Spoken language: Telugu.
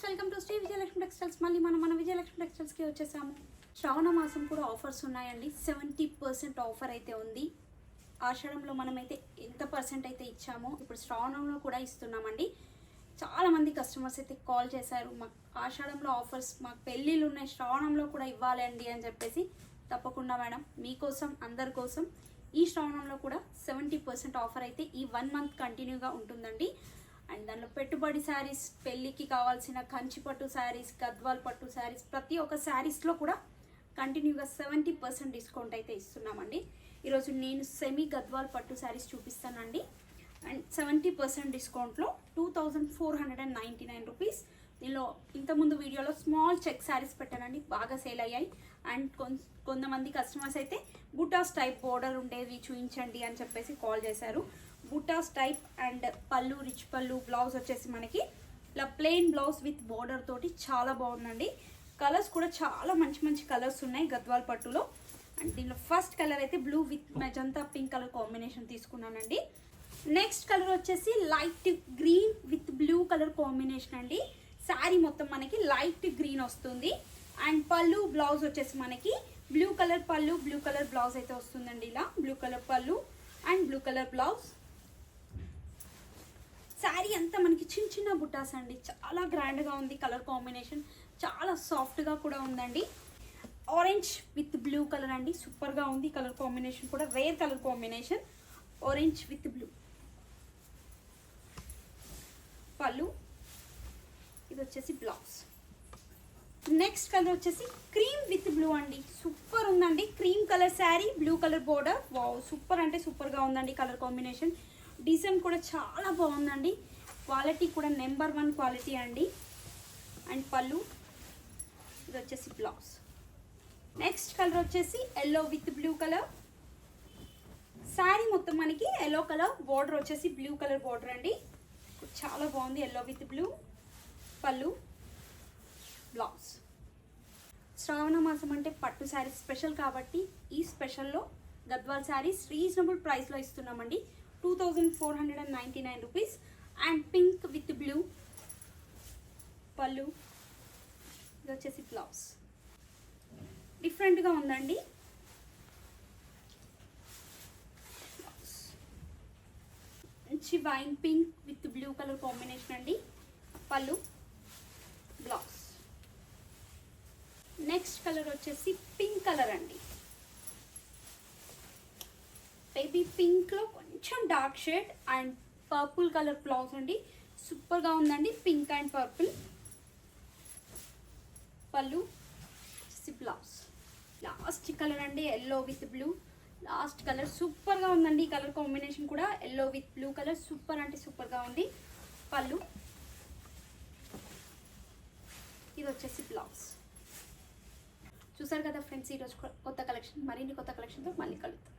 Welcome to Shri Vijayalakshmi textiles. మళ్ళీ మన విజయలక్ష్మి టెక్స్టైల్స్కి వచ్చేసాము. శ్రావణ మాసం కూడా ఆఫర్స్ ఉన్నాయండి. 70% ఆఫర్ అయితే ఉంది. ఆషాఢంలో మనమైతే ఎంత పర్సెంట్ అయితే ఇచ్చామో ఇప్పుడు శ్రావణంలో కూడా ఇస్తున్నామండి. చాలామంది కస్టమర్స్ అయితే కాల్ చేశారు, మాకు ఆషాఢంలో ఆఫర్స్, మాకు పెళ్ళిళ్ళు ఉన్నాయి, శ్రావణంలో కూడా ఇవ్వాలండి అని చెప్పేసి. తప్పకుండా మేడం, మీకోసం అందరి కోసం ఈ శ్రావణంలో కూడా 70% ఆఫర్ అయితే ఈ 1 మంత్ కంటిన్యూగా ఉంటుందండి. అండ్ దానిలో పెట్టుబడి శారీస్, పెళ్ళికి కావాల్సిన కంచి పట్టు శారీస్, గద్వాల్ పట్టు శారీస్, ప్రతి ఒక్క శారీస్లో కూడా కంటిన్యూగా 70% డిస్కౌంట్ అయితే ఇస్తున్నామండి. ఈరోజు నేను సెమీ గద్వాల్ పట్టు శారీస్ చూపిస్తానండి. అండ్ 70% డిస్కౌంట్లో 2499 రూపీస్. దీనిలో ఇంతకుముందు వీడియోలో స్మాల్ చెక్ శారీస్ పెట్టానండి, బాగా సేల్ అయ్యాయి. అండ్ కొంతమంది కస్టమర్స్ అయితే బుటాస్ టైప్ బోర్డర్ ఉండేవి చూపించండి అని చెప్పేసి కాల్ చేశారు. బుటాస్ టైప్ అండ్ పళ్ళు, రిచ్ పళ్ళు, బ్లౌజ్ వచ్చేసి మనకి ఇలా ప్లెయిన్ బ్లౌజ్ విత్ బోర్డర్ తోటి చాలా బాగుందండి. కలర్స్ కూడా చాలా మంచి మంచి కలర్స్ ఉన్నాయి గద్వాల్ పట్టులో. అండ్ దీనిలో ఫస్ట్ కలర్ అయితే blue with magenta pink colour combination తీసుకున్నానండి. నెక్స్ట్ కలర్ వచ్చేసి light green with blue colour combination అండి. శారీ మొత్తం మనకి లైట్ గ్రీన్ వస్తుంది. అండ్ పళ్ళు, బ్లౌజ్ వచ్చేసి మనకి బ్లూ కలర్ పళ్ళు, బ్లూ కలర్ బ్లౌజ్ అయితే వస్తుందండి. ఇలా బ్లూ కలర్ పళ్ళు and blue colour blouse. Sari అంతా మనకి చిన్న చిన్న బుట్టాస్ అండి, చాలా గ్రాండ్గా ఉంది. కలర్ కాంబినేషన్ చాలా సాఫ్ట్గా కూడా ఉందండి. ఆరెంజ్ విత్ బ్లూ కలర్ అండి, సూపర్గా ఉంది. కలర్ కాంబినేషన్ కూడా rare colour combination, orange with blue. పళ్ళు, ఇది వచ్చేసి బ్లౌజ్. నెక్స్ట్ కలర్ వచ్చేసి క్రీమ్ విత్ బ్లూ అండి, సూపర్ ఉందండి. Cream colour sari, blue colour border. Wow, super అంటే సూపర్గా ఉందండి. కలర్ కాంబినేషన్, డిజైన్ కూడా చాలా బాగుందండి. క్వాలిటీ కూడా నెంబర్ 1 క్వాలిటీ అండి. అండ్ పళ్ళు, ఇది వచ్చేసి బ్లౌజ్. నెక్స్ట్ కలర్ వచ్చేసి yellow with blue colour. Sari మొత్తం మనకి ఎల్లో కలర్, బోర్డర్ వచ్చేసి బ్లూ కలర్ బోర్డర్ అండి. చాలా బాగుంది. ఎల్లో విత్ బ్లూ, పళ్ళు, బ్లౌజ్. శ్రావణ మాసం అంటే పట్టు శారీస్ స్పెషల్ కాబట్టి ఈ స్పెషల్లో గద్వాల్ శారీస్ రీజనబుల్ ప్రైస్లో ఇస్తున్నామండి. 2499 rupees. And pink with blue, పళ్ళు, ఇది వచ్చేసి బ్లౌజ్. డిఫరెంట్గా ఉందండి. మంచి wine pink with blue colour combination అండి. పళ్ళు, బ్లౌజ్. నెక్స్ట్ కలర్ వచ్చేసి పింక్ కలర్ అండి. బేబీ పింక్లో కొంచెం dark shade and purple colour blouse అండి, సూపర్గా ఉందండి. Pink and purple. పళ్ళు, బ్లౌజ్. లాస్ట్ కలర్ అండి, yellow with blue. Last colour సూపర్గా ఉందండి. ఈ కలర్ కాంబినేషన్ కూడా yellow with blue colour super అంటే సూపర్గా ఉంది. పళ్ళు, ఇది వచ్చేసి బ్లౌజ్. చూసారు కదా ఫ్రెండ్స్, ఈరోజు కొత్త కలెక్షన్, మరిన్ని కొత్త కలెక్షన్తో మళ్ళీ కలుద్దాం.